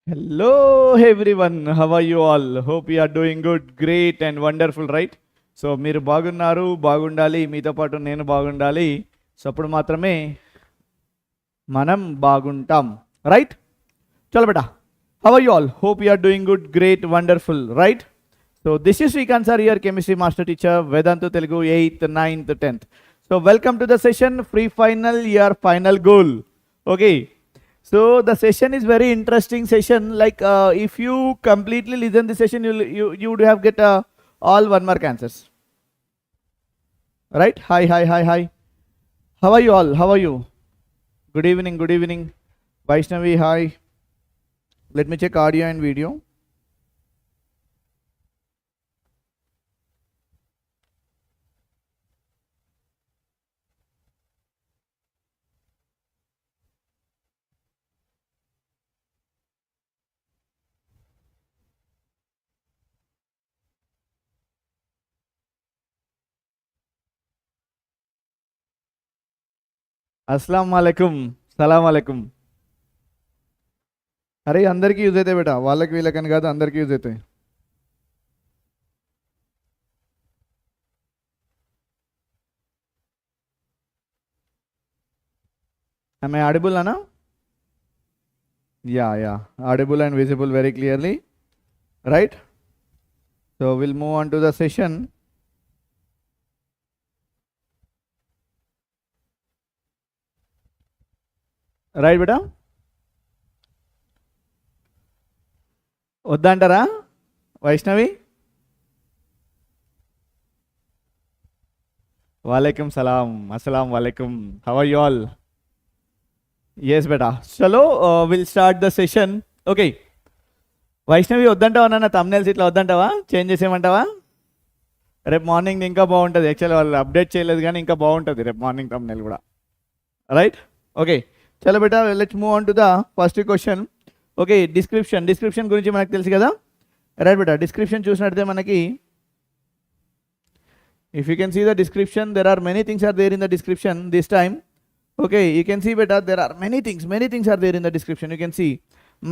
Hello everyone, how are you all? Hope you are doing good, great and wonderful, right? So మీరు బాగున్నారు, బాగుండాలి, మీతో పాటు నేను బాగుండాలి. సో అప్పుడు మాత్రమే మనం బాగుంటాం, రైట్? చలో బేటా, how are you all? Hope you are doing good, great, wonderful, right? So this is Srikanth Sir, your chemistry master teacher, Vedantu Telugu 8th, 9th, 10th. So welcome to the session, pre-final, your final goal. Okay. So the session is very interesting session. Like if you completely listen the session, you would have get all 1 mark answers. Right? Hi. How are you all? How are you? Good evening. Good evening. Vaishnavi, hi. Let me check audio and video. अस्सलाम वालेकुम, सलाम वालेकुम. అరే అందరికీ use అవుతాయి బేటా, వాళ్ళకి వీళ్ళకని కాదు, అందరికీ యూజ్ అవుతాయి. Am I audible, Anna? Yeah. Audible and visible very clearly. Right? So we'll move on to the session. Right, beta? వద్దంటారా Vaishnavi? वालेकुम सलाम, अस्सलाम वालेकुम. How are you all? Yes beta. Chalo, we'll start the session. Okay. Vaishnavi వద్దంటావా నాన్న? thumbnails ఇట్లా వద్దంటావా? Change చేసేయమంటావా? రేపు morning ఇంకా బాగుంటుంది. Actually వాళ్ళు అప్డేట్ చేయలేదు కానీ ఇంకా బాగుంటుంది రేపు మార్నింగ్ thumbnail కూడా. రైట్? ఓకే. చలో బేటా, let's move on to the first question. Okay, description గురించి మనకు తెలుసు కదా. రైట్ బేటా, డిస్క్రిప్షన్ చూసినట్టే మనకి, if you can see the description, there are many things are there in the description this time. Okay, you can see beta, there are many things are there in the description. You can see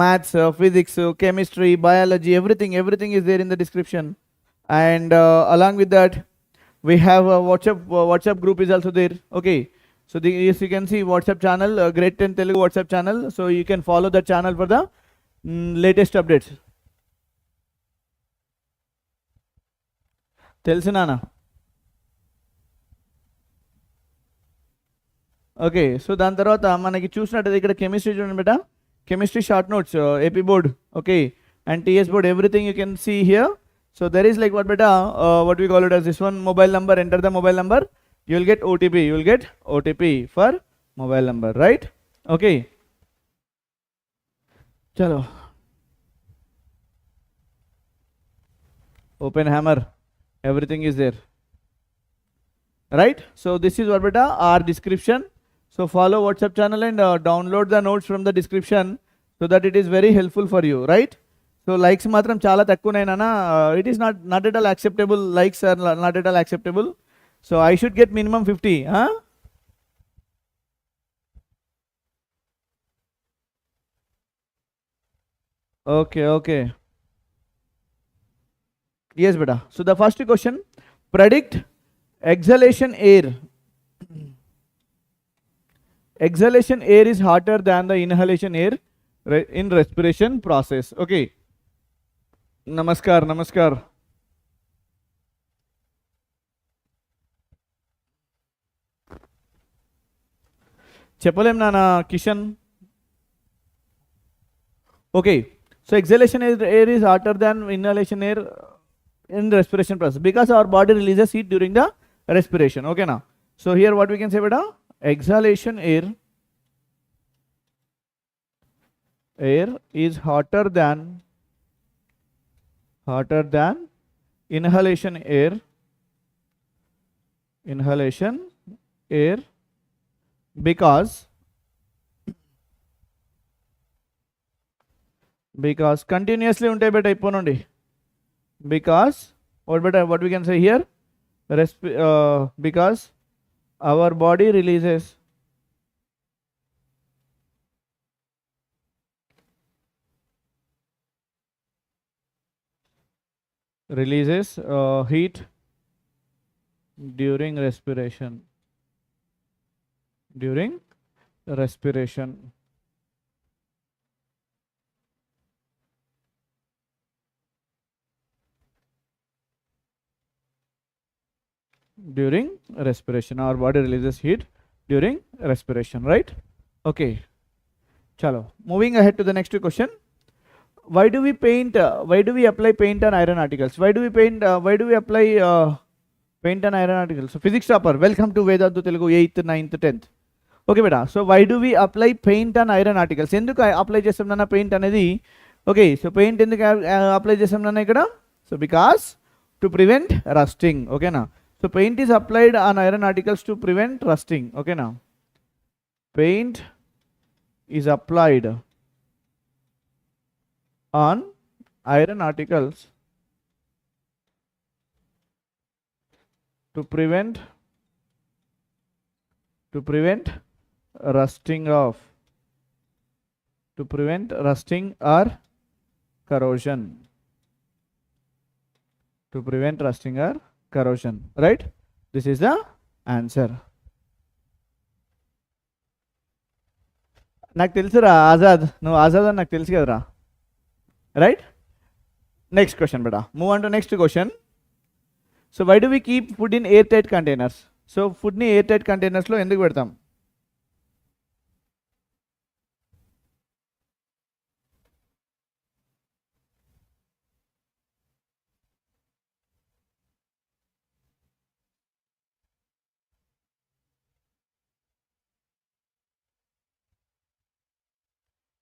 maths, physics, chemistry, biology, everything is there in the description. And along with that we have a WhatsApp group is also there. Okay, so yes, you can see WhatsApp channel, Grade 10 Telugu WhatsApp channel, so you can follow that channel for the latest updates. తెలుసు నాన్న. Okay, so దాని తర్వాత మనకి చూసినట్టయితే ఇక్కడ chemistry చూడండి బేటా, chemistry short notes, AP board, okay, and TS board, everything you can see here. So there is like what బేటా, what we call it as this one mobile number, enter the mobile number, you will get OTP for mobile number, right? Okay, chalo, open hammer, everything is there, right? So this is what beta our description. So follow WhatsApp channel and download the notes from the description so that it is very helpful for you, right? So likes matram chala takkunaina, it is not at all acceptable. Likes are not at all acceptable. So I should get minimum 50, huh? Okay. Yes beta. So the first question, predict exhalation air. Exhalation air is hotter than the inhalation air in respiration process. Okay. Namaskar. చెప్పలేం నాన్న Kishan. Okay, so exhalation air is hotter than inhalation air in respiration process because our body releases heat during the respiration. Okay now, so here what we can say beta, exhalation air is hotter than inhalation air because continuously untai beta iponundi, because what we can say here, because our body releases releases heat during respiration. During respiration. During respiration. Our body releases heat during respiration, right? Okay. Chalo. Moving ahead to the next question. Why do we paint? Why do we apply paint on iron articles? Why do we paint? Why do we apply paint on iron articles? So physics topper, welcome to Vedantu Telugu 8th, 9th, 10th. Okay, beta. So why do we apply paint on iron articles? ఎందుకు apply చేస్తాం నాన్న paint అనేది? Okay, so paint ఎందుకు apply చేస్తాం నాన్న ఇక్కడ? So because to prevent rusting. ఓకేనా? So paint is applied on iron articles to prevent rusting. ఓకేనా? Paint is applied on iron articles to prevent rusting of rusting or corrosion. To prevent rusting or corrosion, right? This is the answer. నాకు తెలుసురా ఆజాద్, నువ్వు ఆజాద్ అని నాకు తెలుసు కదరా, right? Next question బేటా, move on to next question. So why do we keep food in air tight containers? So ఫుడ్ని air tight కంటైనర్స్లో ఎందుకు పెడతాం?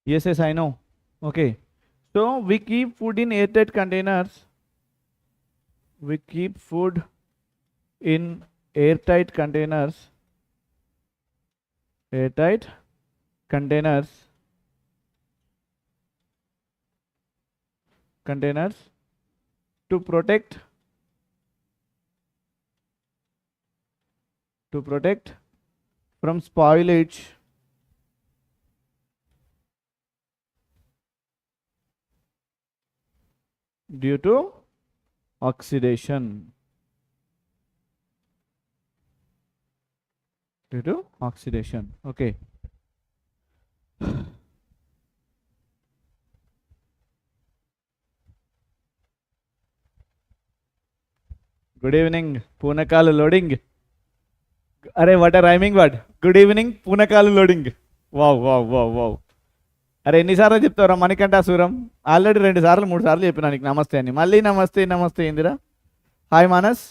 Yes, I know. Okay. So we keep food in airtight containers. We keep food in airtight containers. Airtight containers. Containers to protect from spoilage due to oxidation. Due to oxidation. Okay. Good evening, Punakalu loading. Arey, what a rhyming word. Good evening, Punakalu loading. Wow. అరే ఎన్నిసార్లు చెప్తావురా మనకంట Suram? Already 2 సార్లు 3 సార్లు చెప్పినా నీకు నమస్తే అని. మళ్ళీ నమస్తే ఏందిరా? హాయ్ మానస్.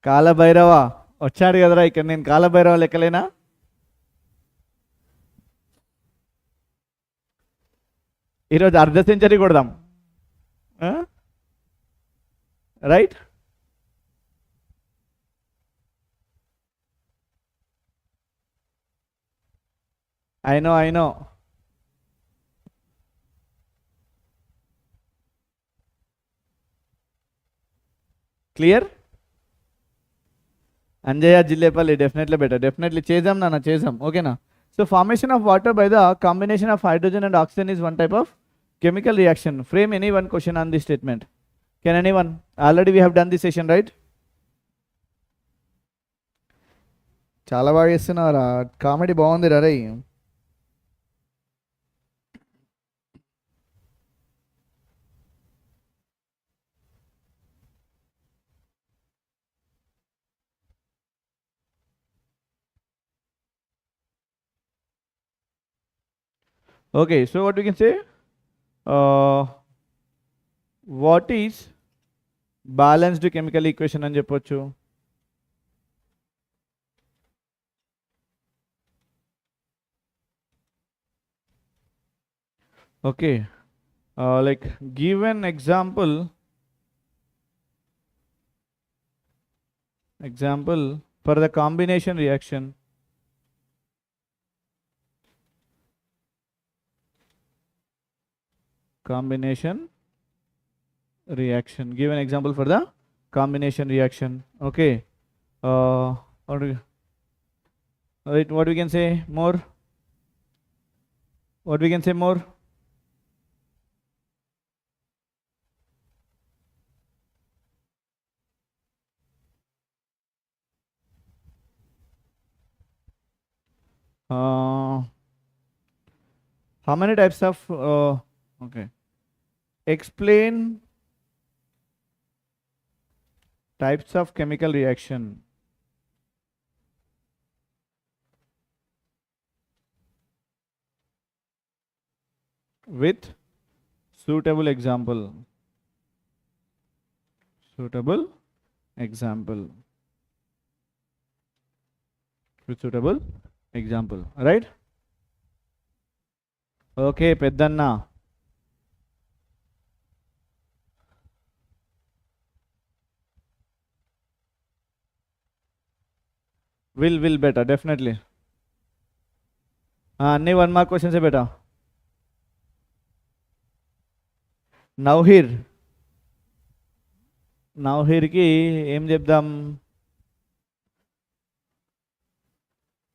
కాలభైరవ వచ్చాడు కదరా ఇక్కడ. నేను కాలభైరవ లెక్కలేనా? ఈరోజు అర్ధ సెంచరీ కొడదాం, right? I know. Clear? Anjaya Jillepalli, definitely better. Definitely chesam nana, chesam. Okay na? So formation of water by the combination of hydrogen and oxygen is one type of chemical reaction. Frame any one question on this statement. Can anyone? Already we have done this session, right? చాలా బాగా చేస్తున్నారా, comedy బాగుంది రే. Okay, so what we can say? What is balanced chemical equation అని చెప్పొచ్చు? Okay, like give an example for the combination reaction. Give an example for the combination reaction. Okay. Right, what we can say more? What we can say more? Uh, how many types of okay. Explain types of chemical reaction. With suitable example. Suitable example. With suitable example. Right? Okay, Peddanna. Will better, definitely. Only one more question say better. Now here. Now here ki ఏం చెప్దాం?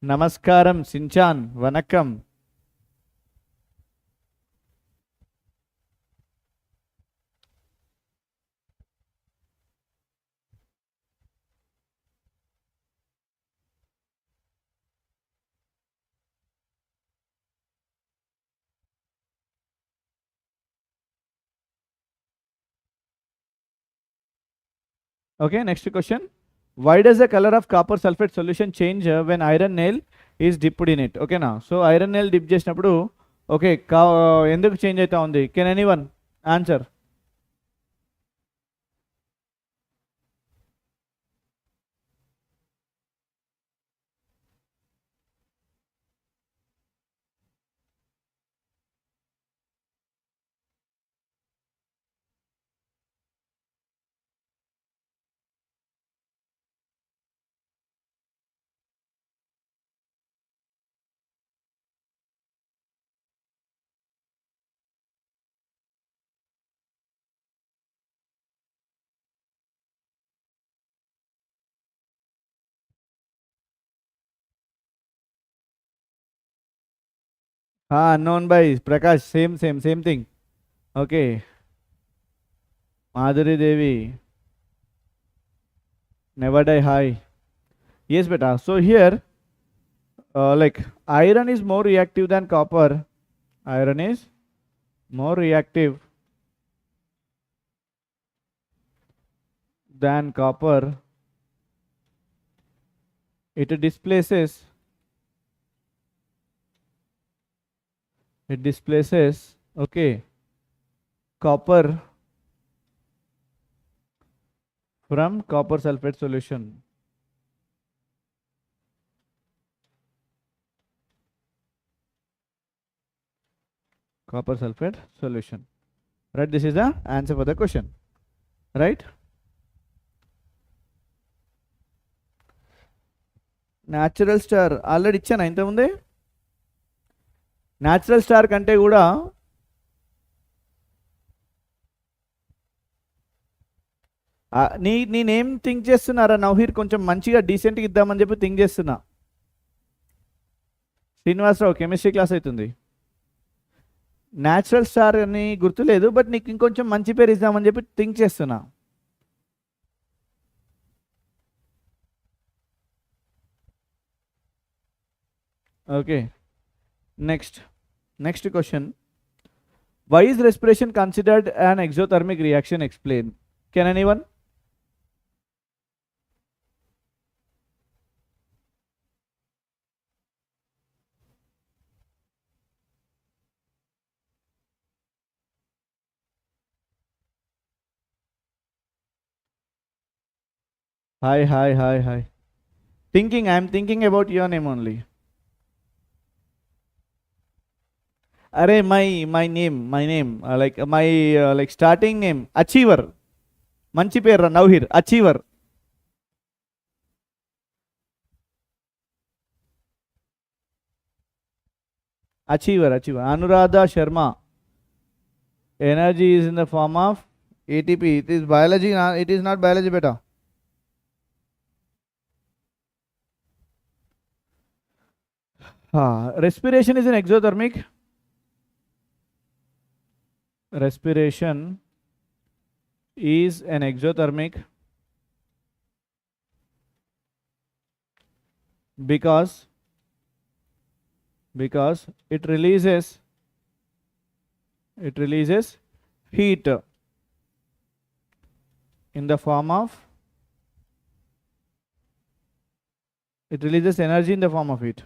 నమస్కారం Shinchan vanakkam. Okay, next question. Why does the color of copper sulfate solution change when iron nail is dipped in it? Okay na. So iron nail dip చేసినప్పుడు okay ఎందుకు change అవుతా ఉంది? Can anyone answer? Known by Prakash. Same thing. Okay. Madhuri Devi. Never die high. Yes, beta. So here, like iron is more reactive than copper. Iron is more reactive than copper. It displaces. Okay, copper from copper sulfate solution. Copper sulfate solution. Right, this is the answer for the question. Right? Natural star already ఇచ్చాను ఇంతకుముందే. Natural star కంటే కూడా నేనేం think చేస్తున్నారా నవహీర్? కొంచెం మంచిగా డీసెంట్గా ఇద్దామని చెప్పి థింక్ చేస్తున్నా. శ్రీనివాసరావు కెమిస్ట్రీ క్లాస్ అవుతుంది. న్యాచురల్ స్టార్ అని గుర్తులేదు, బట్ నీకు ఇంకొంచెం మంచి పేరు ఇద్దామని చెప్పి థింక్ చేస్తున్నా. Okay, next question. Why is respiration considered an exothermic reaction? Explain. Can anyone? Hi. I'm thinking about your name only. Array, my name, like my like starting name, Achiever. Manchi పేరు now here, Achiever. Anuradha Sharma. Energy is in the form of ATP. It is biology. It is not biology, beta. It is not biology, beta. Respiration is an exothermic. Respiration is an exothermic because it releases heat in the form of it releases energy in the form of heat.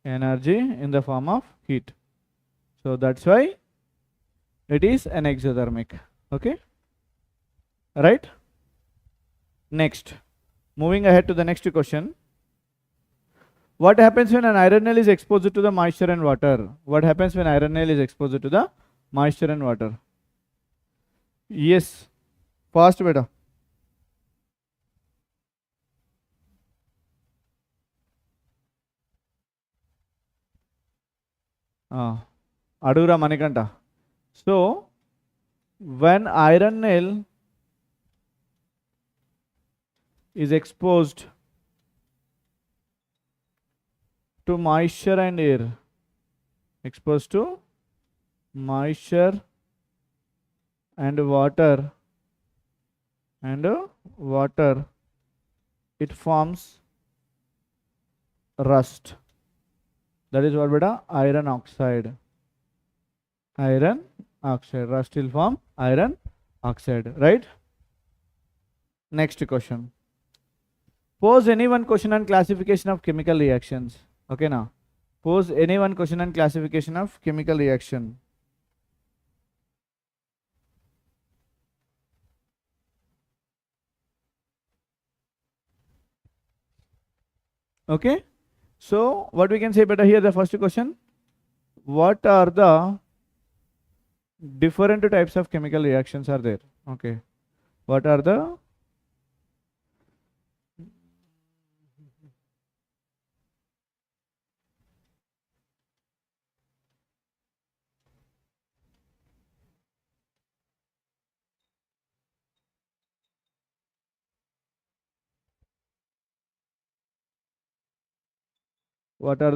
Energy in the form of heat. So that's why it is an exothermic. Okay, right? Next, moving ahead to the next question. What happens when an iron nail is exposed to the moisture and water? What happens when iron nail is exposed to the moisture and water? Yes, fast beta. Adura Manikanta. So when iron nail is exposed to moisture and air, exposed to moisture and water, it forms rust. That is what beta? Iron oxide. Iron oxide. Rust will form iron oxide, right? Next question. Pose any one question on classification of chemical reactions. Okay now. Pose any one question on classification of chemical reaction. Okay. So what we can say better here, the first question. What are the different types of chemical reactions are there? Okay. What are the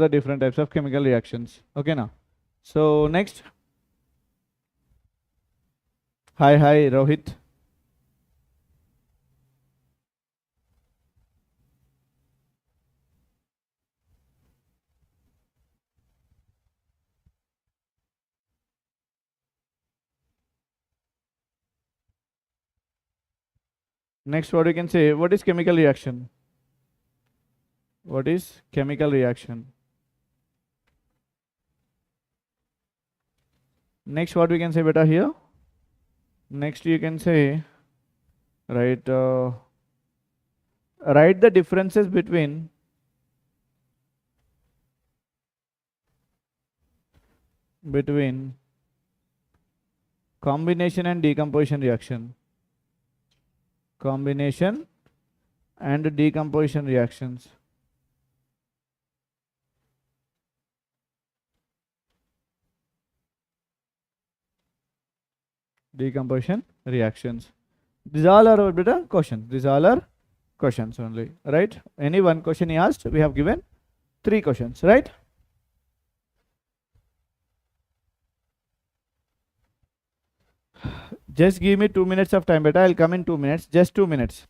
different types of chemical reactions? Okay now. So next. Hi Rohit. Next, what we can say, what is chemical reaction? What is chemical reaction? Next, what we can say better here? Next, you can say, right, write the differences between combination and decomposition reaction. Combination and decomposition reactions. Decomposition reactions. These all are better questions. These all are questions only, right? Any one question he asked, we have given 3 questions, right? Just give me 2 minutes of time, beta. I'll come in 2 minutes. Just 2 minutes.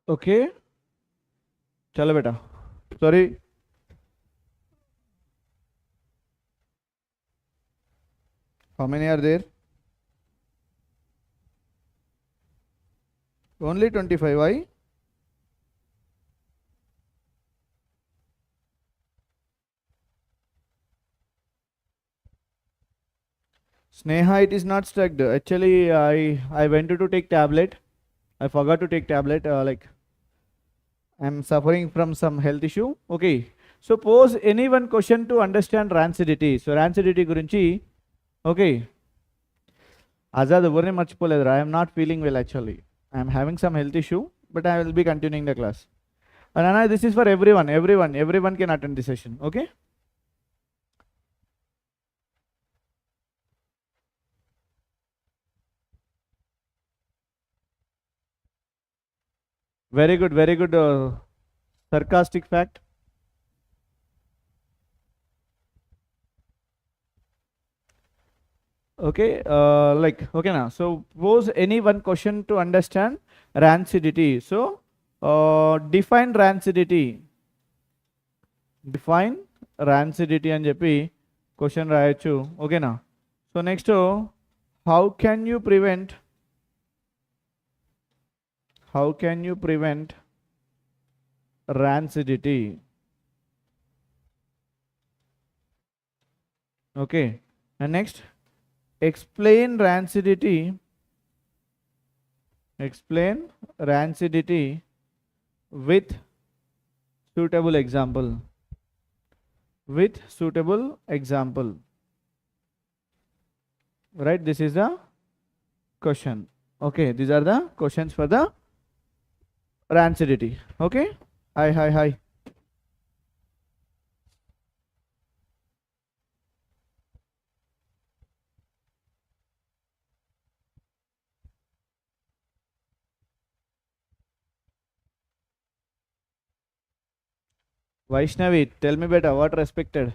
Okay, chalo beta. Sorry. How many are there? Only 25. Why? Sneha, it is not stuck. Actually, I went to take tablet. I forgot to take tablet. Like I'm suffering from some health issue. Okay. So pose any one question to understand rancidity. So rancidity గురించి okay. Azad ఎవరిని మర్చిపోలేదురా. I am not feeling well actually. I am having some health issue, but I will be continuing the class. And Anna, this is for everyone. Everyone can attend the session. Okay. Very good. Very good. Sarcastic fact. Okay, like okay now. So pose any one question to understand rancidity. So define rancidity. Define rancidity అని చెప్పి question రాయొచ్చు ఓకేనా. So next how can you prevent rancidity? Okay, and next explain rancidity with suitable example. Right, this is the question. Okay, these are the questions for the rancidity. Okay, hi. Vaishnavi, tell me better what respected.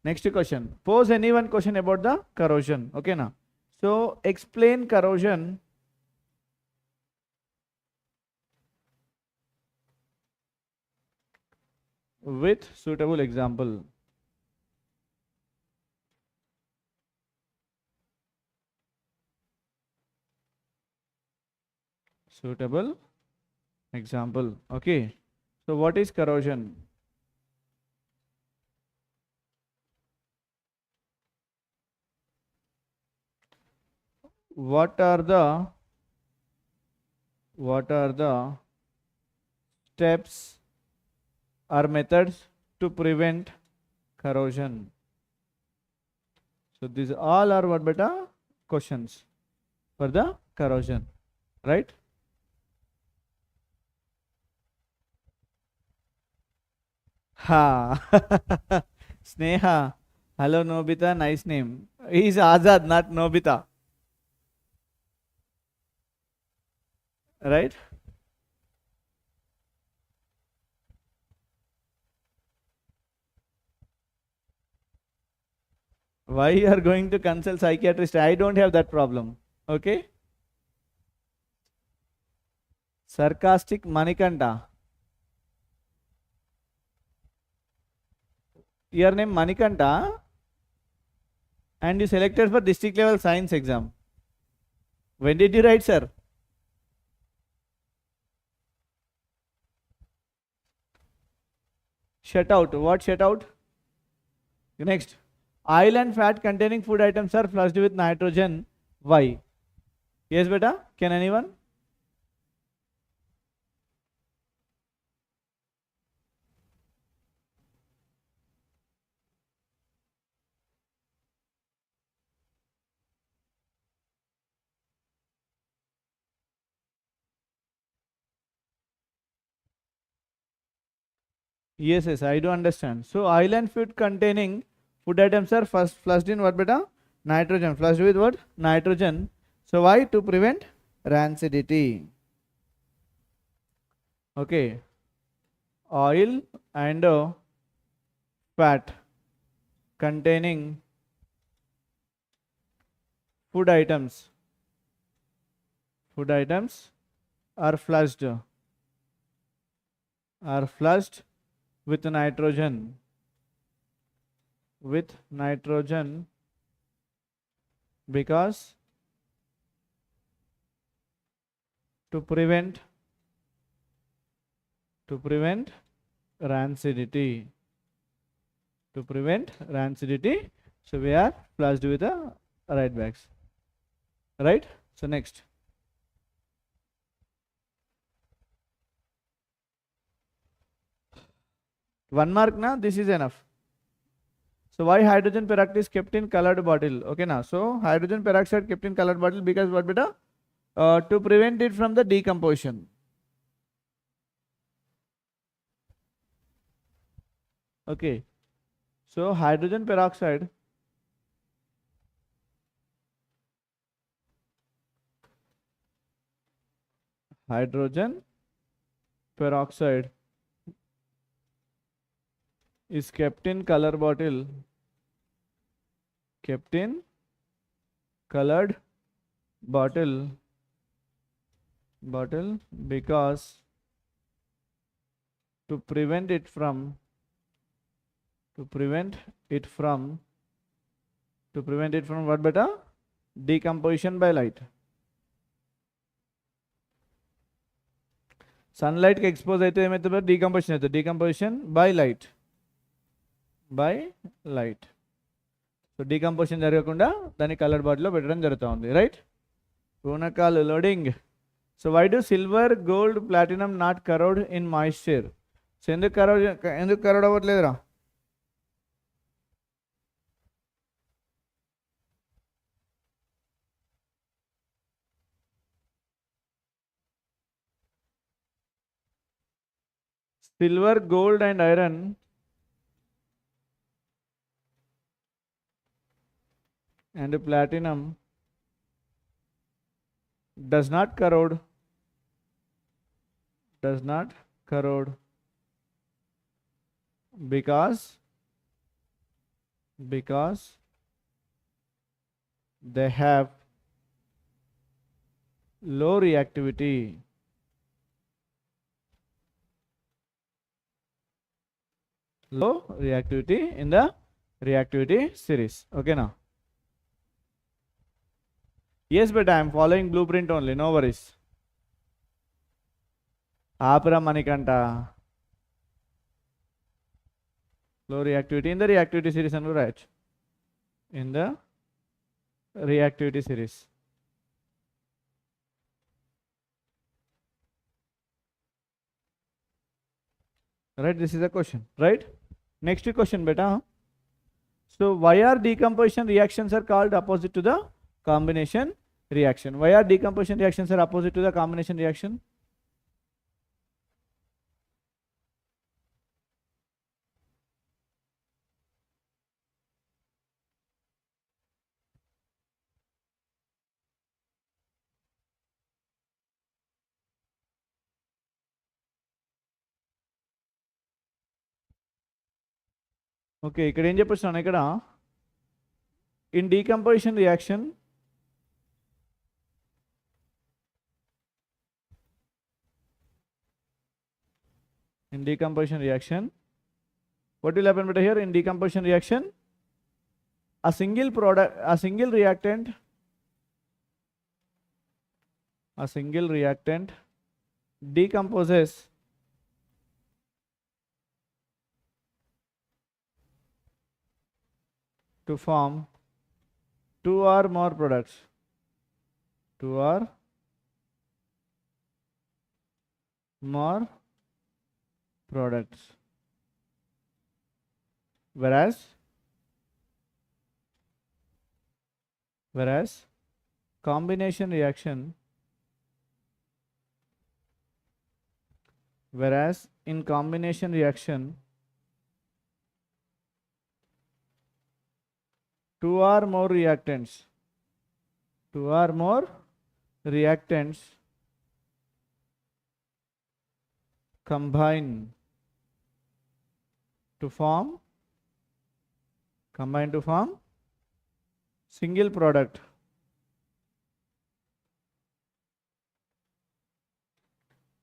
Next question. Pose any one question about the corrosion. Okay now. So explain corrosion with suitable example. Suitable example. Okay. So what is corrosion? What are the steps or methods to prevent corrosion? So these all are what beta questions for the corrosion, right? Ha. Sneha. Hello Nobita, nice name. He is Azad, not Nobita. Right? Why you are going to consult psychiatrist? I don't have that problem. Okay? Sarcastic Manikanta. Your name Manikanta and you selected for district level science exam. When did you write, sir? Shut out. What shut out? Next. Oil and fat containing food items are flushed with nitrogen. Why? Yes, beta. Can anyone? Yes, I do understand. So oil and food containing food items are first flushed in what beta? Nitrogen. Flushed with what? Nitrogen. So why? To prevent rancidity. Okay. Oil and fat containing food items are flushed with nitrogen because to prevent rancidity. So we are flushed with the right bags. Right? So next. One mark na, this is enough. So why hydrogen peroxide is kept in colored bottle? Okay now. So hydrogen peroxide kept in colored bottle because what beta? To prevent it from the decomposition. Okay. So hydrogen peroxide is kept in colored bottle because to prevent it from what beta? Decomposition by light. Sunlight ki expose aithe emaythe decomposition aithe. Decomposition by light. So decomposition jaragakunda dani colored bottle lo petadam jarutundi, right? Punakalu loading. So why do silver, gold, platinum not corrode in moisture? So ఎందుకు corrode అవ్వట్లేదురా? Silver, gold and iron and platinum does not corrode because they have low reactivity. In the reactivity series. Okay now. Yes, but I am following blueprint only, no worries. Apra Manikanta. Low reactivity in the reactivity series and right. In the reactivity series. Right, this is a question, right? Next question, beta. So why are decomposition reactions are called opposite to the combination reaction? Why are decomposition reactions are opposite to the combination reaction? Okay, ఇక్కడ ఏం చెప్పొచ్చాను ఇక్కడ in decomposition reaction what will happen better here? In decomposition reaction a single reactant decomposes to form two or more products. Whereas combination reaction in combination reaction two or more reactants combine to form single product.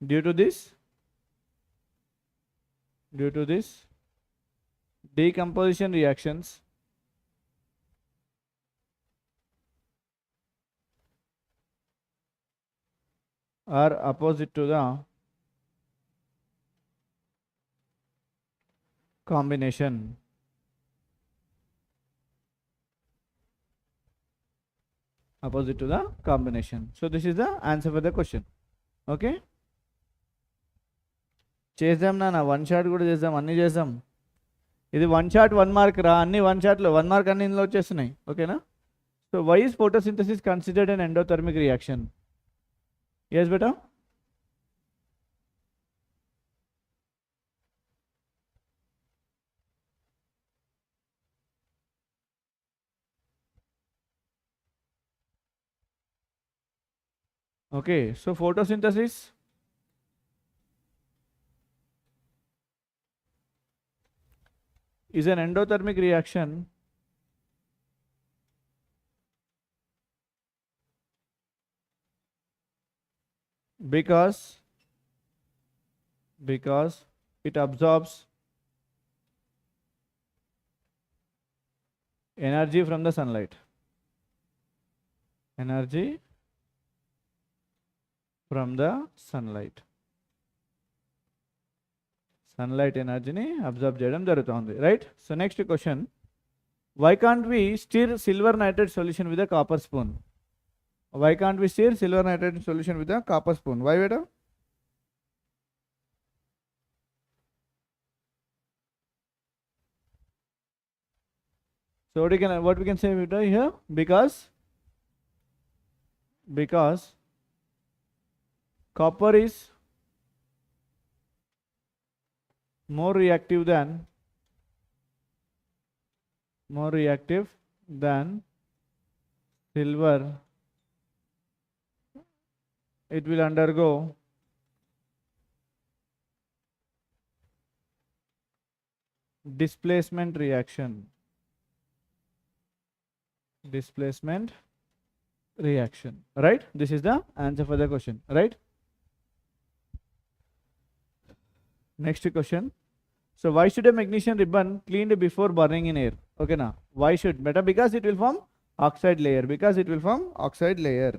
due to this decomposition reactions are opposite to the combination. Opposite to the combination. So this is the answer for the question. Okay, చేద్దాం నాన్న, one shot కూడా చేద్దాం, అన్నీ చేద్దాం. ఇది one shot 1 mark రా, అన్ని 1 షాట్లో 1 మార్క్ అన్ని ఇందులో వచ్చేస్తున్నాయి. ఓకేనా? So why is photosynthesis considered an endothermic reaction? Yes బేటా. Okay, so photosynthesis is an endothermic reaction because it absorbs energy from the sunlight. Energy from the sunlight. Sunlight energy absorb చేయడం జరుగుతుంది, right? So next question, why can't we stir silver nitrate solution with a copper spoon? Why can't we stir silver nitrate solution with a copper spoon? Why beta? So what we can say beta here? Because copper is more reactive than silver. It will undergo displacement reaction. Right? This is the answer for the question, right? Next question. So why should a magnesium ribbon cleaned before burning in air? Okay na, why should beta? Because it will form oxide layer.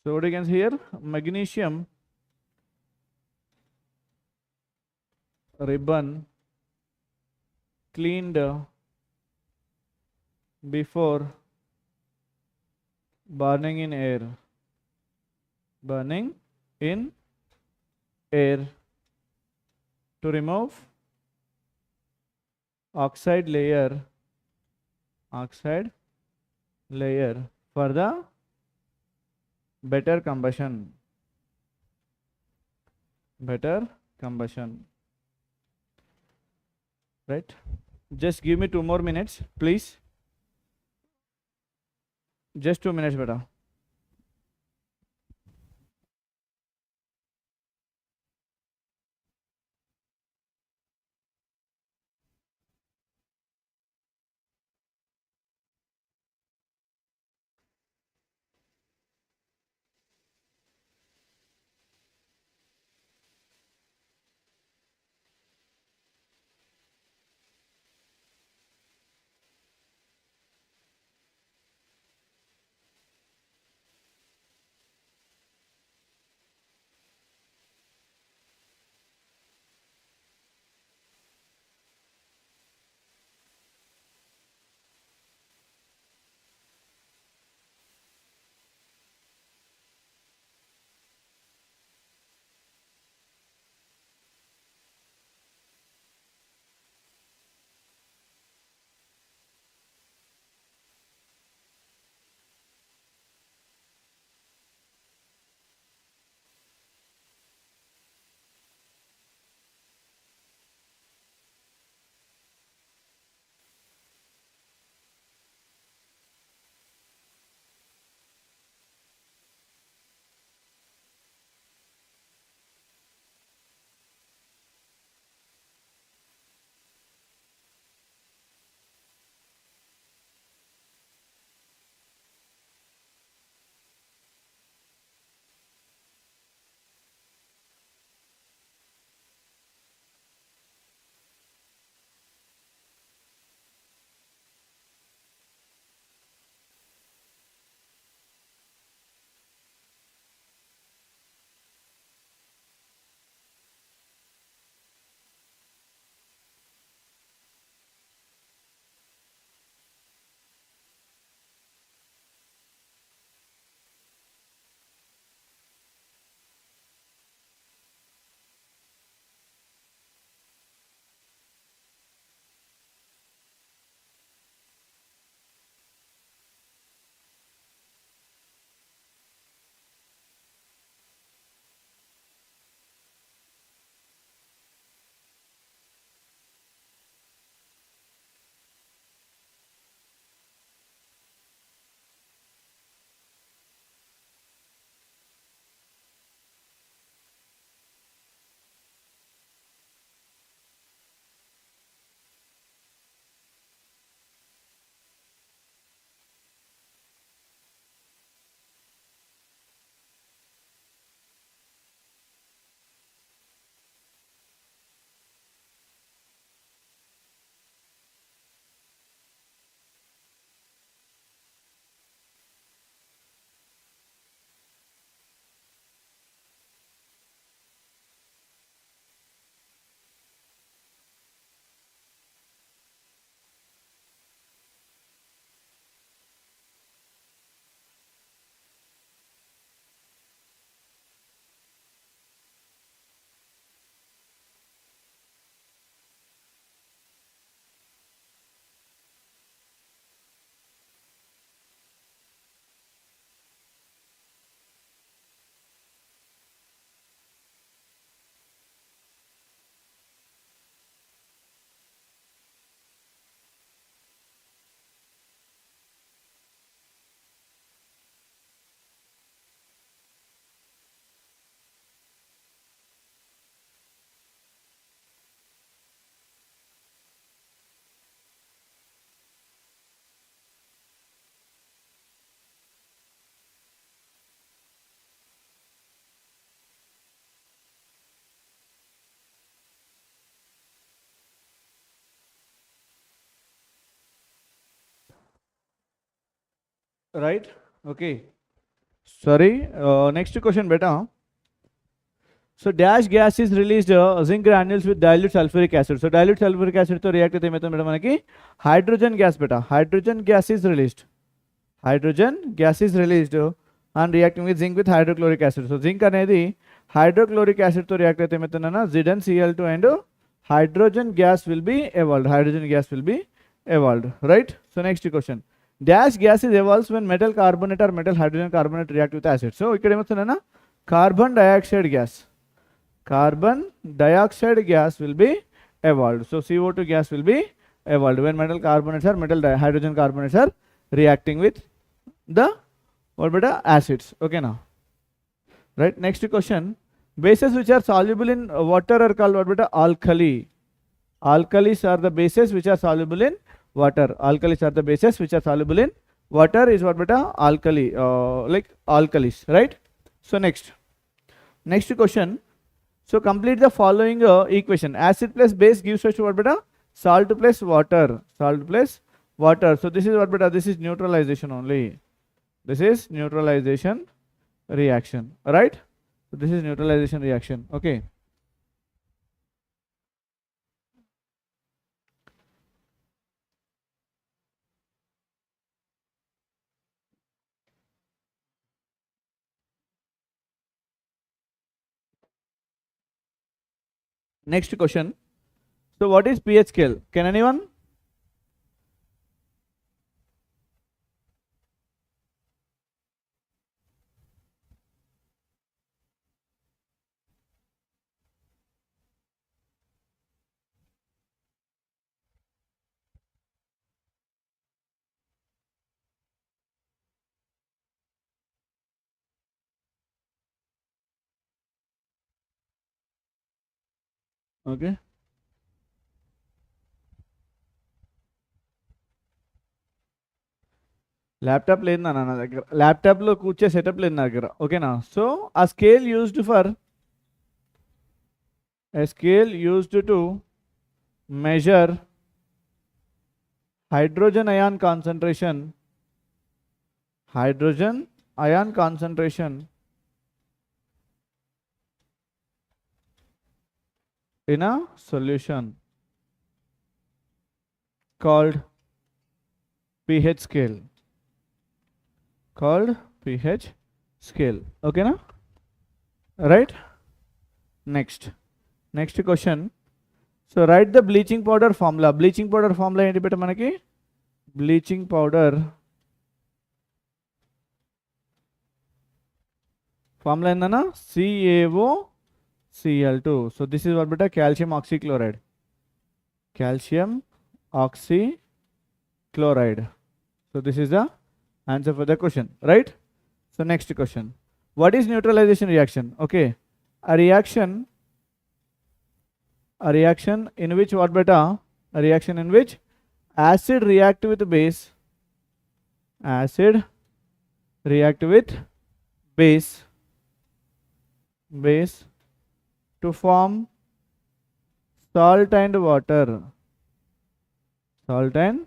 So what you can see here, magnesium ribbon cleaned before burning in air to remove oxide layer for the better combustion. Right? Just give me 2 more minutes, please. Just 2 minutes beta. right? Okay. Sorry. Next question, beta. So dash gas is released zinc granules with dilute sulfuric acid. So dilute sulfuric acid to react అయితే ఏమవుతుంది madam మనకి hydrogen gas beta. Hydrogen gas is released. Hydrogen gas is released and reacting with zinc with hydrochloric acid. So zinc అనేది hydrochloric acid తో react అయితే ఏమవుతుందన్న ZnCl2 and hydrogen gas will be evolved. Hydrogen gas will be evolved, right? So next question. Dash gas is evolves when metal carbonate or metal hydrogen carbonate react with acid. So ఇక్కడ ఏమవుతుందన్న carbon dioxide gas. Carbon dioxide gas will be evolved. So CO2 gas will be evolved when metal carbonates or metal hydrogen carbonates are reacting with the what beta acids. Okay now, right? Next question. Bases which are soluble in water are called what beta alkali. Alkalis are the bases which are soluble in water. Alkalis are the bases which are soluble in water is what beta alkali, like alkalis, right? So next question. So complete the following equation. Acid plus base gives us what beta salt plus water. Salt plus water. So this is what beta, this is neutralization only. This is neutralization reaction, right? So this is neutralization reaction. Okay. Next question. So what is pH scale? Can anyone? Okay. Laptop లేదు నా దగ్గర, ల్యాప్టాప్లో కూర్చే setup లేదు నా దగ్గర. ఓకేనా? So ఆ scale used for a scale used to measure hydrogen ion concentration in a solution called pH scale. Okay na? Right? Next question. So write the bleaching powder formula. Bleaching powder formula ఏంటి బెట మనకి? Bleaching powder formula ఏందన్నా? CaOCl2. So this is what beta calcium oxychloride. Calcium oxychloride. So this is the answer for the question, right? So next question. What is neutralization reaction? Okay. A reaction in which what beta? A reaction in which acid react with base. Acid react with base to form salt and water. Salt and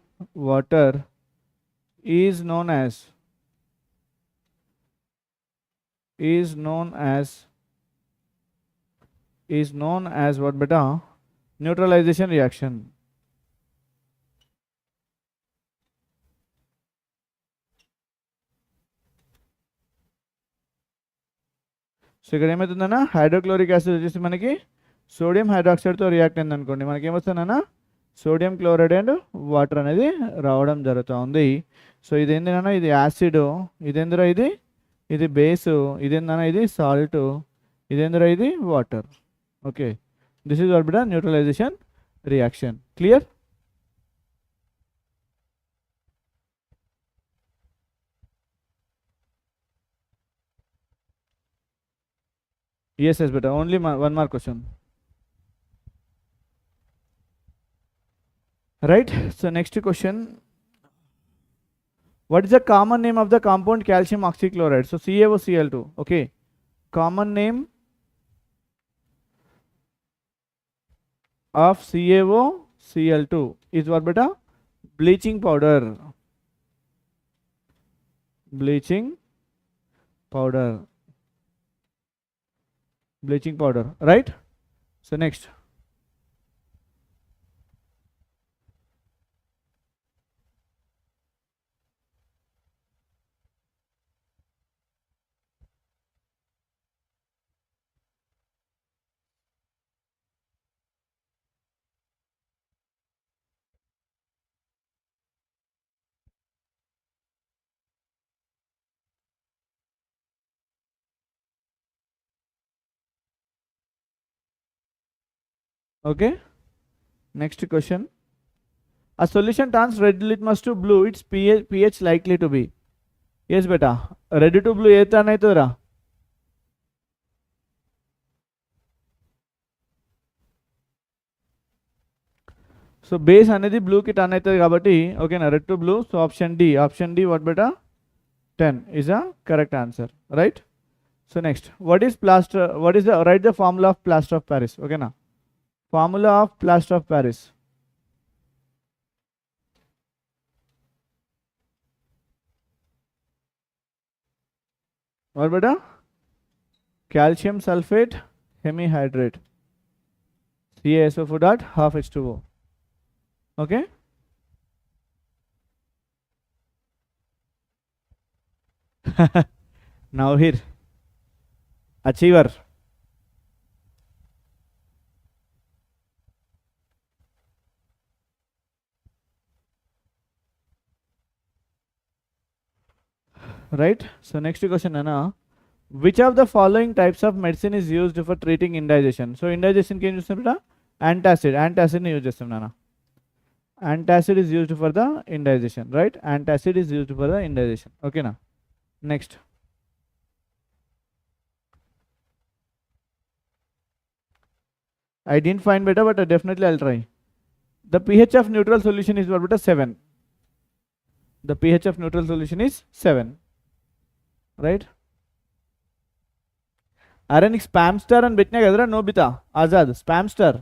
water is known as what beta? Neutralization reaction. So ఇక్కడ ఏమవుతుందన్నా hydrochloric acid వచ్చేసి మనకి sodium హైడ్రాక్సైడ్తో react అయింది అనుకోండి, మనకి ఏమొస్తుందన్నా sodium chloride and water అనేది రావడం జరుగుతూ ఉంది. సో ఇదేంటన్నా ఇది యాసిడ్, ఇదేందులో ఇది బేసు, ఇదేందన్నా ఇది సాల్ట్, ఇదేందులో ఇది water. Okay, this is what be the neutralisation reaction. Clear? Yes, beta. Only one more question. Right? So next question. What is the common name of the compound calcium oxychloride? So CaOCl2. Okay. Common name of CaOCl2 is what beta? Bleaching powder. bleaching powder, right? So next. Okay, next question. A solution turns red litmus to blue, its pH likely to be. Yes beta, red to blue ఏ turn అవుతుందిరా? So base అనేది బ్లూకి turn అవుతుంది కాబట్టి ఓకేనా, red to blue. So option D what బెటా 10 is a correct answer, right? So next, what is the write the formula of plaster of Paris? Okay na, formula of plaster of Paris. What beta? Calcium sulfate hemihydrate, CaSO4 dot half H2O. Okay, now here achiever. Right, so next question Anna, which of the following types of medicine is used for treating indigestion? So indigestion ki em chustam beta, antacid ni use chestam nana. Antacid is used for the indigestion, right? Antacid is used for the indigestion. Okay na. Next, I didn't find beta, but definitely I'll try. The pH of neutral solution is what beta? 7. The pH of neutral solution is 7, right? అరే నీకు spam star అని పెట్టినా కదరా Nobita Azad, spam star.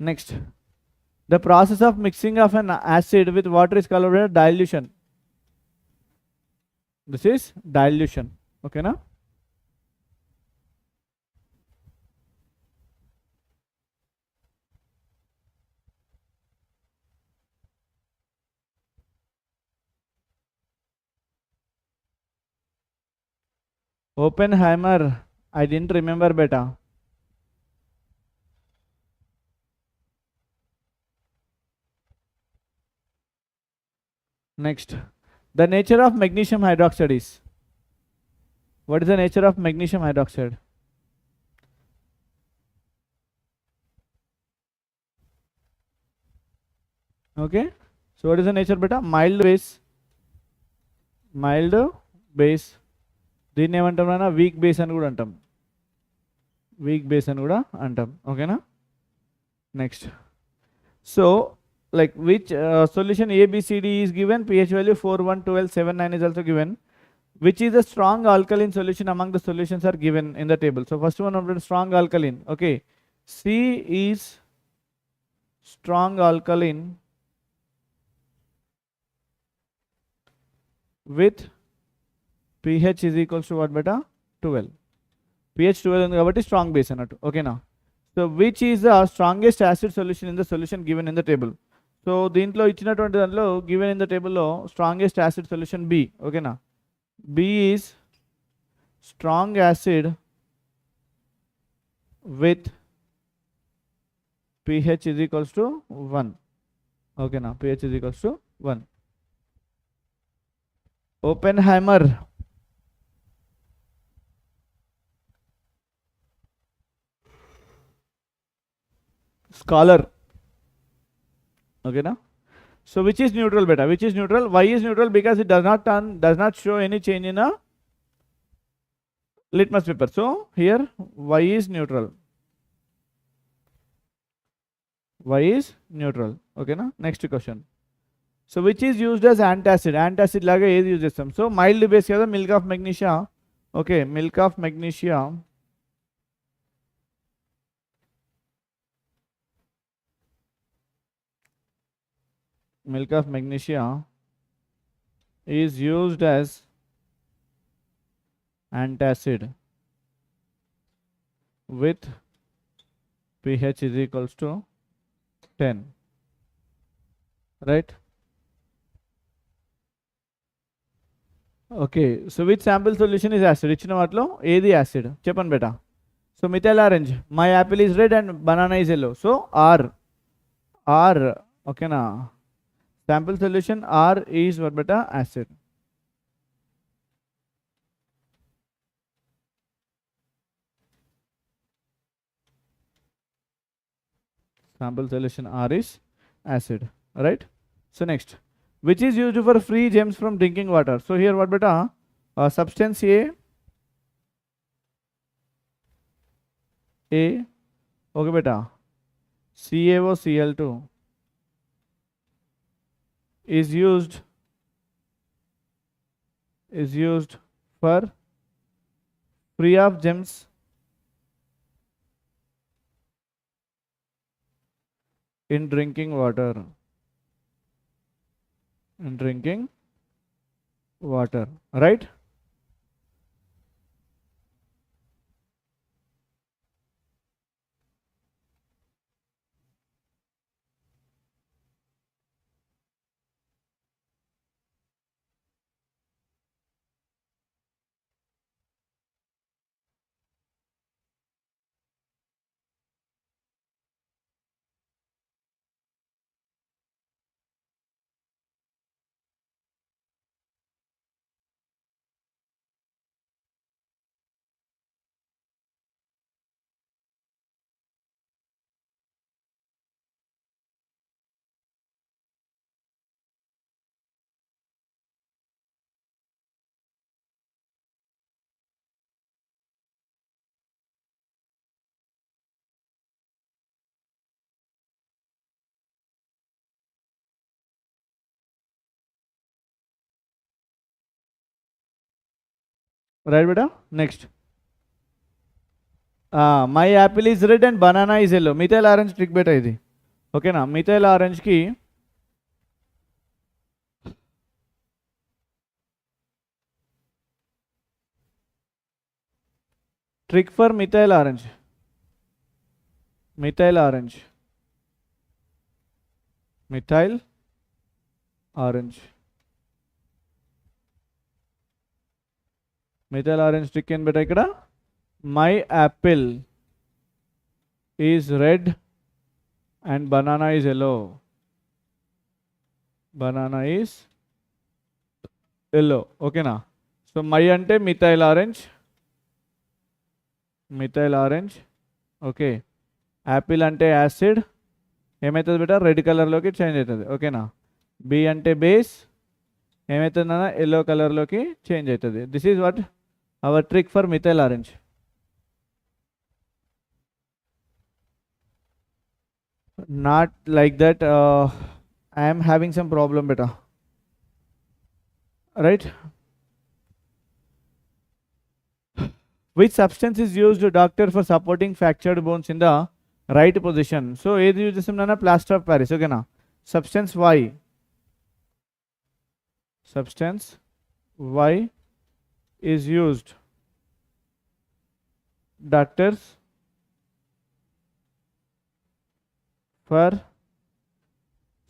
Next, the process of mixing of an acid with water is called dilution. This is dilution. ఓకేనా? Oppenheimer, I didn't remember beta. Next, the nature of magnesium hydroxide is. What is the nature of magnesium hydroxide? Okay, so what is the nature beta? Mild base. దీన్ని ఏమంటాం నాన్న? Weak base అని కూడా అంటాం. ఓకేనా? Next, so like which solution ABCD is given, pH value 4, 1, 12, 7, 9 is also given. Which is the strong alkaline solution among the solutions are given in the table? So first one of the strong alkaline. Okay, C is strong alkaline with pH is equals to what beta? 12. pH 12 ఉంది కాబట్టి strong base అన్నట్టు. ఓకేనా? So which is the strongest acid solution in the solution given in the table? So దీంట్లో ఇచ్చినటువంటి దాంట్లో given in the టేబుల్లో strongest acid solution B. ఓకేనా? B is strong acid with pH is equals to 1. ఓకేనా? pH is equals to 1. Oppenheimer, scholar. Okay na? So which is neutral beta? Which is neutral? Why is neutral? Because it does not show any change in a litmus paper. So here Y is neutral. Y is neutral. Okay na? Next question. So which is used as antacid? Antacid laga ఏది use చేస్తాం? So mild base కదా, milk of magnesia. Okay, milk of magnesia milk of magnesia is used as antacid with pH is equals to 10, right? Okay, so which sample solution is acid? ఇచ్చిన వాటిలో ఏది acid చెప్పండి బేటా. So methyl orange, my apple is red and banana is yellow. So are ఓకేనా, sample solution R is what beta acid. Sample solution R is acid, right? So next, which is used for free germs from drinking water? So here what beta, substance A, okay beta, CaOCl2 is used for free of germs in drinking water. In drinking water, right? Right beta. Next, my apple is red and banana is yellow. Methyl orange trick beta ఇది ఓకేనా. Methyl ఆరెంజ్కి trick for methyl orange, methyl orange methyl orange trick ఏం బేటా ఇక్కడ, my apple is red and banana is yellow. Banana is yellow, ఓకేనా. So my అంటే methyl orange, okay. Apple అంటే acid, ఏమవుతుంది బేటా, రెడ్ కలర్లోకి చేంజ్ అవుతుంది, ఓకేనా. బి అంటే బేస్, ఏమవుతుందన్నా ఎల్లో కలర్లోకి చేంజ్ అవుతుంది. This is what our trick for methyl orange. Not like that, I am having some problem beta, right? Which substance is used doctor for supporting fractured bones in the right position? So ఏది use చేస్తాం నాన్న, plaster of Paris, ఓకేనా. Substance Y is used doctors for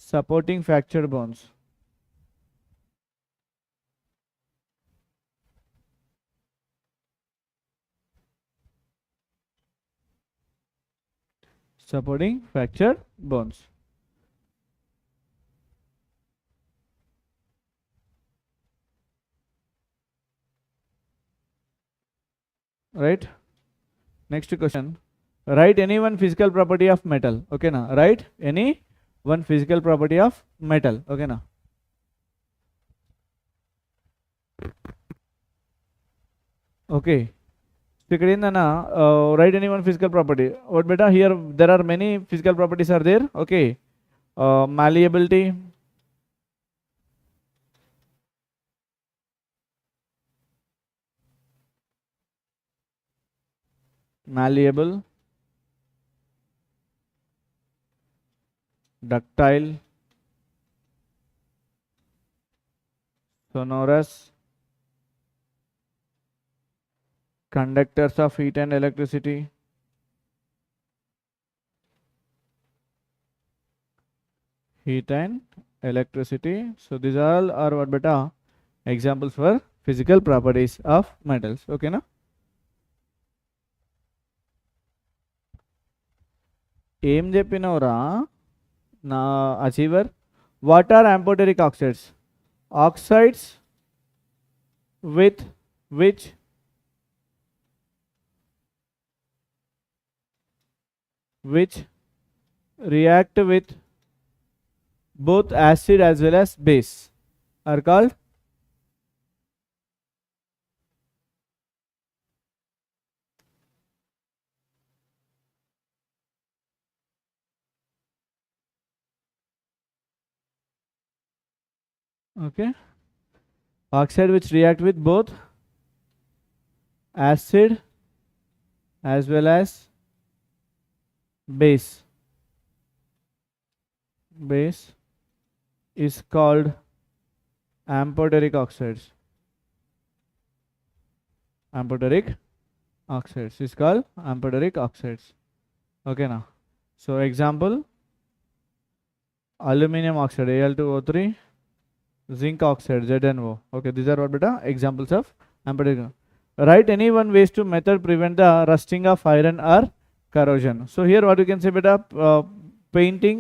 supporting fractured bones. Supporting fractured bones. Right? Next question. Write any one physical property of metal. Okay na. Write any one physical property of metal. Okay na. Okay. So ఇక్కడ ఏందన్నా, write any one physical property. What beta, here there are many physical properties are there. Okay. Malleability, malleable, ductile, so known as conductors of heat and electricity. Heat and electricity. So these all are what beta examples for physical properties of metals. Okay, na? ఏం చెప్పినవురా నా achiever? What are amphoteric oxides? Oxides with which react with both acid as well as base are called okay, oxide which react with both acid as well as base is called amphoteric oxides. Amphoteric oxides is called amphoteric oxides. Okay, now so example, aluminum oxide Al2O3, zinc oxide ZnO. Okay, these are what beta examples of amphoteric. Write any one ways to method prevent the rusting of iron or corrosion. So here what you can say beta, painting,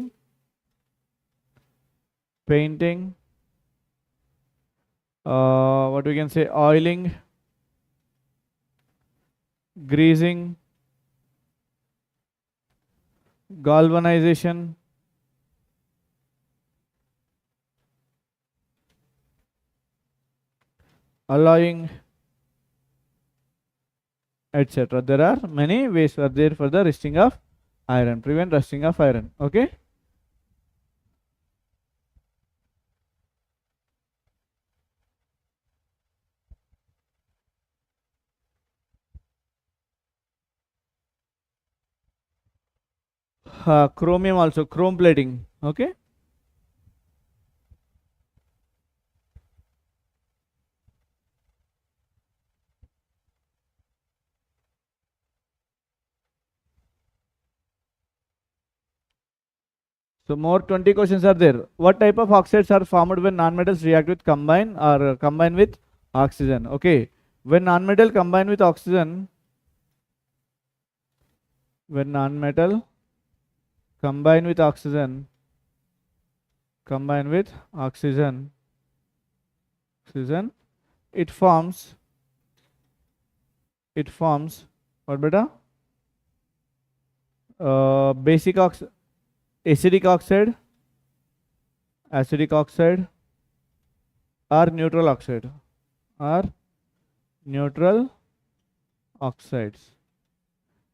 what we can say, oiling, greasing, galvanization, alloying, etc. There are many ways are there for the rusting of iron, prevent rusting of iron. Okay, chromium also, chrome plating. Okay, so more 20 questions are there. What type of oxides are formed when non-metals react with combine with oxygen? Okay, when non-metal combine with oxygen, when non-metal combine with oxygen, it forms what beta, basic acidic oxide, or neutral oxides.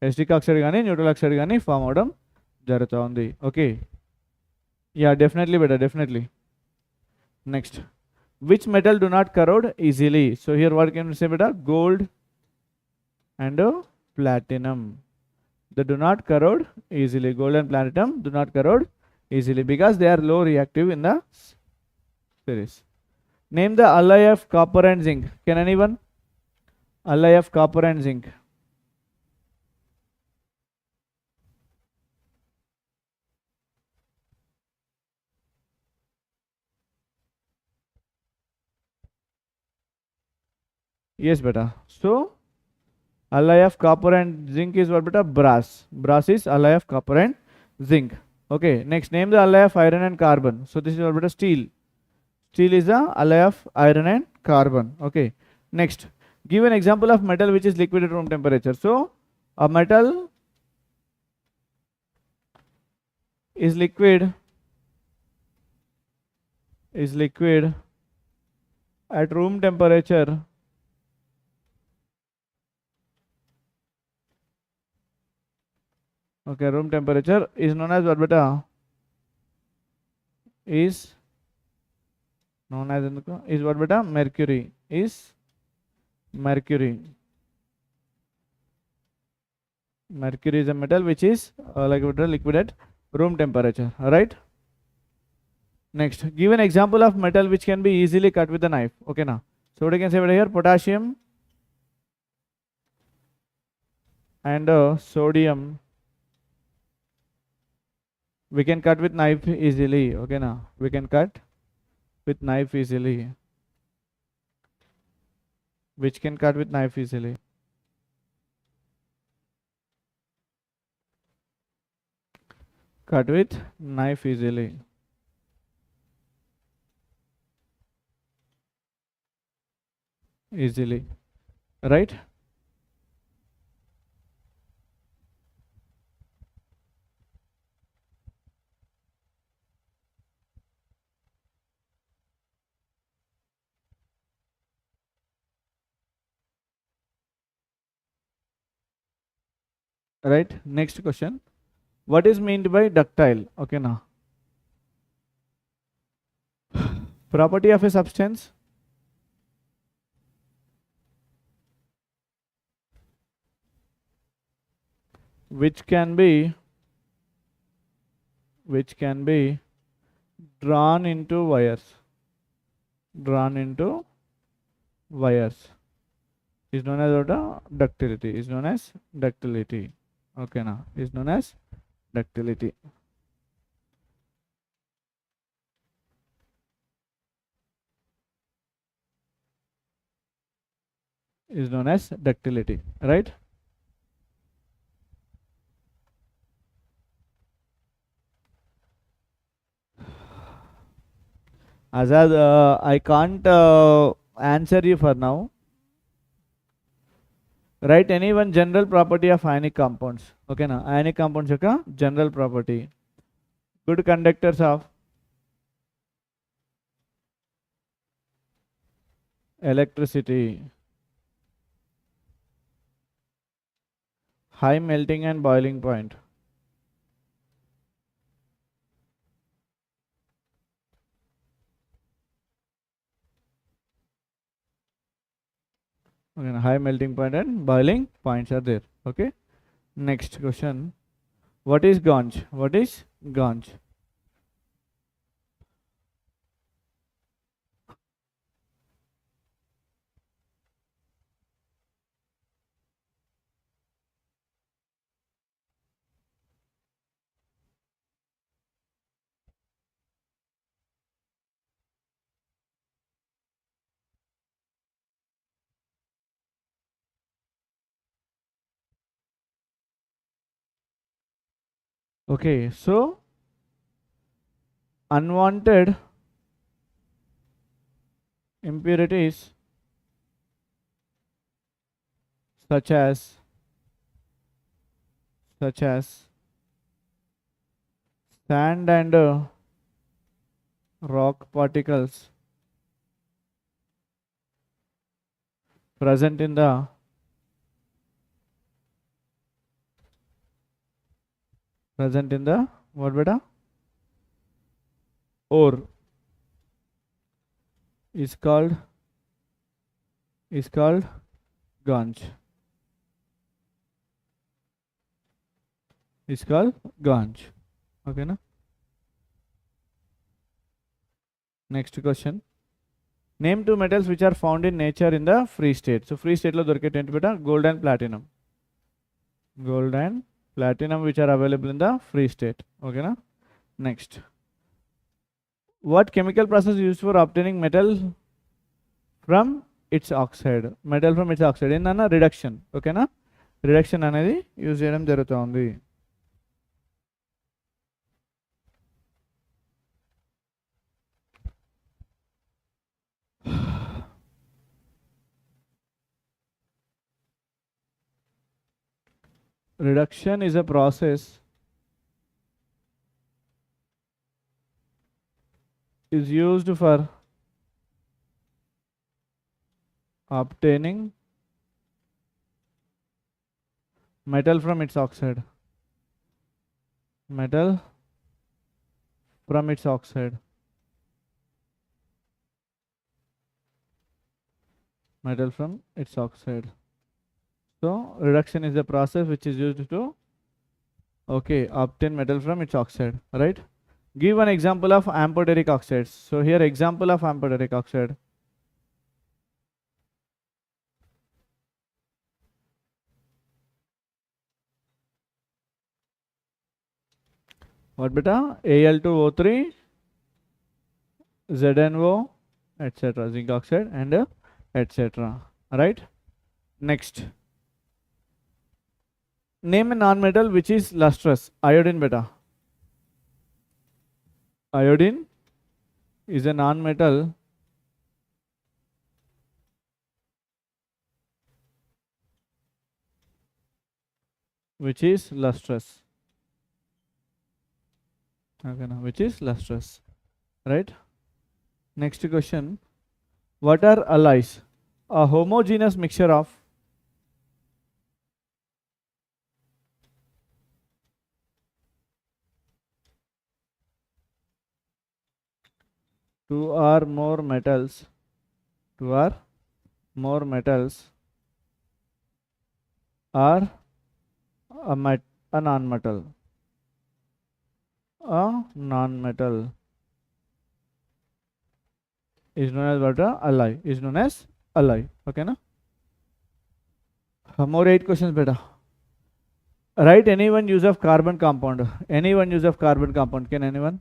Acidic oxide gaani neutral oxide gaani form avadam jarutundi. Okay, yeah, definitely better, definitely. Next, which metal do not corrode easily? So here what can we say beta? Gold and platinum. They do not corrode easily. Gold and platinum do not corrode easily because they are low reactive in the series. Name the alloy of copper and zinc. Can anyone? Alloy of copper and zinc. Yes beta. So alloy of copper and zinc is what beta? Brass. Brass is alloy of copper and zinc. Okay, next, name the alloy of iron and carbon. So this is what beta? Steel. Steel is the alloy of iron and carbon. Okay, next, give an example of metal which is liquid at room temperature. So a metal is liquid at room temperature Okay, room temperature is known as what beta? Is known as is what beta? Mercury. Is mercury. Mercury is a metal which is like liquid at room temperature. Right? Next, give an example of metal which can be easily cut with a knife. Okay, now. So what I can say over here, potassium and sodium we can cut with knife easily. Okay, now we can cut with knife easily. Which can cut with knife easily. Cut with knife easily. Easily, right? Right. Next question, what is meant by ductile? Okay, now property of a substance which can be drawn into wires, drawn into wires is known as what? Ductility is known as ductility. Okay, now is known as ductility. Is known as ductility, right? Azad, I can't answer you for now. Write any one general property of ionic compounds. Okay, na ionic compounds యొక్క general property. Good conductors of electricity. High melting and boiling point. Okay, na high melting point and boiling points are there. Okay. Next question. What is ganj? What is ganj? Okay, so unwanted impurities such as sand and rock particles present in the what beta ore is called ganj. Is called ganj. Okay, na? Next question. Name two metals which are found in nature in the free state. So free state lo dorikete beta gold and platinum. Gold and platinum which are available in the free state. Okay, na? Next. What chemical process is used for obtaining metal from its oxide? Metal from its oxide. Enna reduction. Okay, na? Reduction అనేది use చేయడం జరుగుతుంది. Reduction is a process is used for obtaining metal from its oxide. Metal from its oxide. Metal from its oxide. So reduction is the process which is used to obtain metal from its oxide, right? Give one example of amphoteric oxides. So here example of amphoteric oxide. What beta? Al2O3, ZNO, etc. Zinc oxide and etc. Right? Next. Name a non-metal which is lustrous. Iodine beta. Iodine is a non-metal which is lustrous. Okay, now which is lustrous. Right? Next question. What are alloys? A homogeneous mixture of two or more metals. Two or more metals are a non-metal. A non-metal is known as what? A alloy. Is known as alloy. Okay, na? More 8 questions beta. Write any one use of carbon compound. Any one use of carbon compound. Can anyone?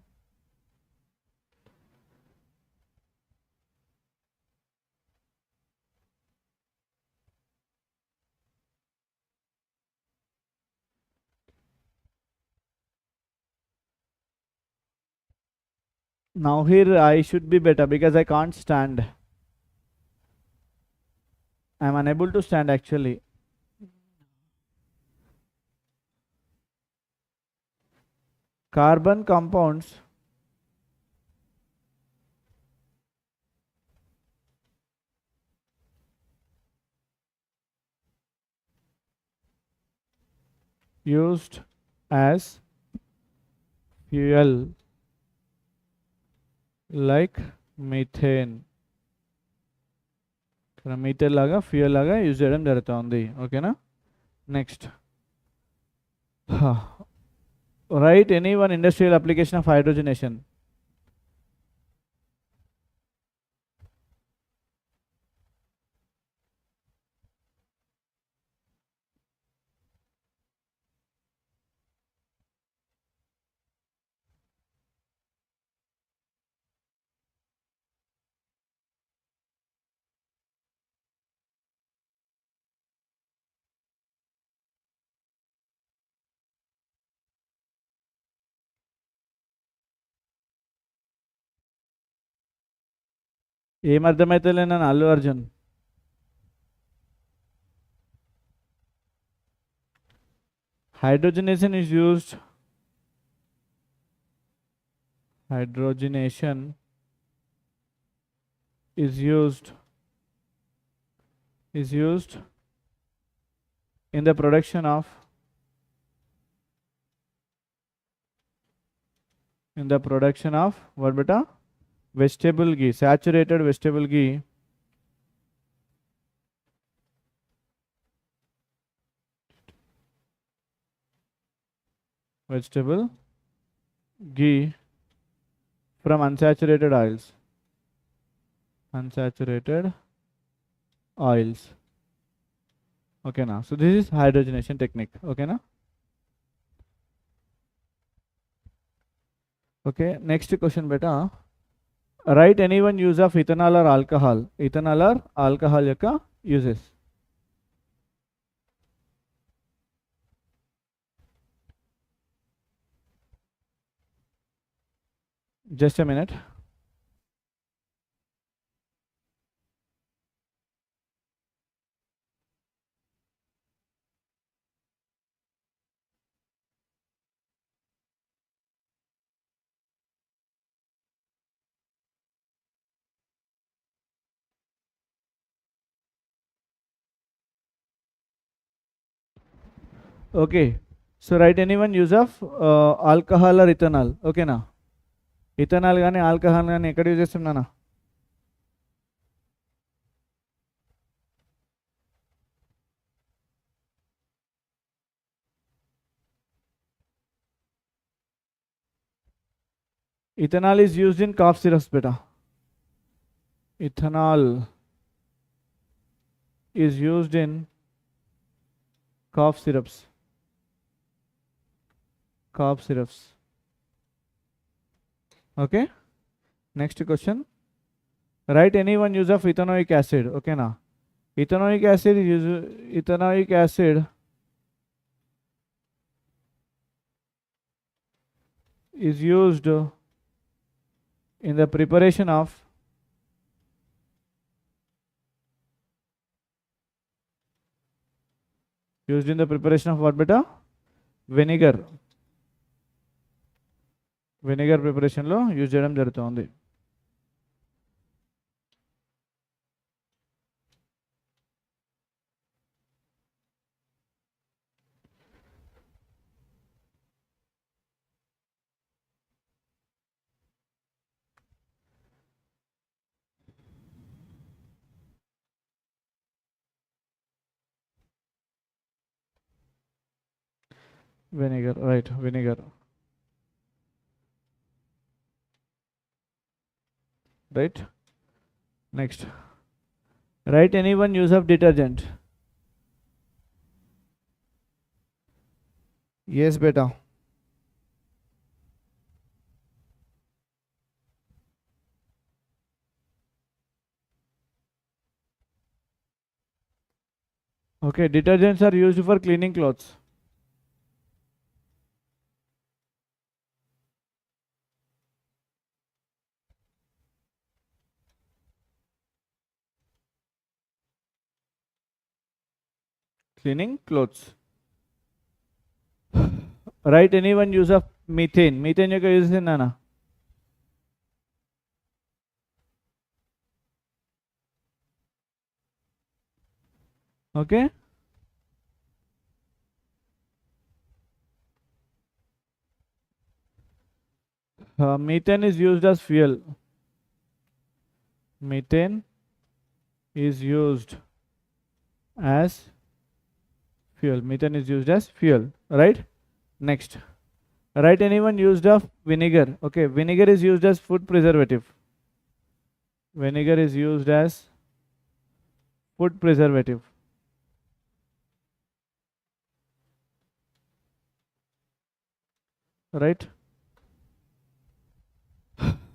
Now here I should be better because I can't stand. I am unable to stand actually. Carbon compounds used as fuel like methane. Methane లాగా fuel లాగా use చేయడం జరుగుతుంది. ఓకేనా? Next write any one industrial application of hydrogenation. ఏమర్థమైతే నన్ను Allu Arjun. Hydrogenation is used. Hydrogenation is used in the production of what beta? Vegetable ghee, saturated vegetable ghee. Vegetable ghee from unsaturated oils. Unsaturated oils. Okay now. So this is hydrogenation technique. Okay now. Okay. Next question beta. Write any one use of ethanol or alcohol. Ethanol or alcohol యొక్క uses. Just a minute. Okay. So write any one use of alcohol or ethanol. Okay na. Ethanol కానీ alcohol కానీ ఎక్కడ use చేస్తున్నానా? Ethanol is used in cough syrups, beta. Ethanol is used in cough syrups. Cough syrups. Okay. Next question. Write any one use of ethanoic acid. Okay, now. Ethanoic acid is used in the preparation of what, beta? Vinegar. Vinegar preparation lo use చేయడం జరుగుతుంది. Vinegar, right, vinegar. Right. Next. Write any one use of detergent. Yes, beta. Okay, detergents are used for cleaning clothes. Cleaning clothes. Write any one use of methane. Methane యొక్క uses ఏందన్నా? Okay. Methane is used as fuel. Methane is used as fuel. Methane is used as fuel, right? Next. Write anyone used of vinegar. Okay, vinegar is used as food preservative. Vinegar is used as food preservative. Right?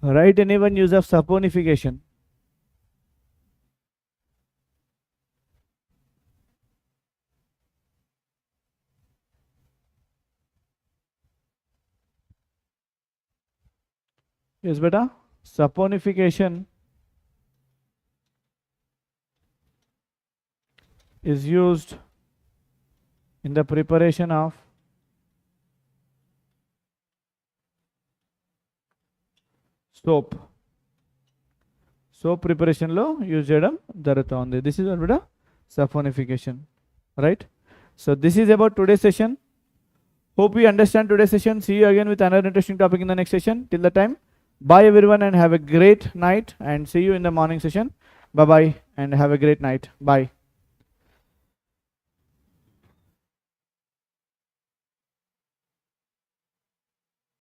Write anyone use of saponification. Yes, beta. Saponification is used in the preparation of soap. Soap preparation లో use చేయడం జరుగుతుంది. This is what, beta? Saponification. Right? So this is about today's session. Hope you understand today's session. See you again with another interesting topic in the next session. Till the time, bye everyone and have a great night, and see you in the morning session. Bye bye and have a great night. Bye.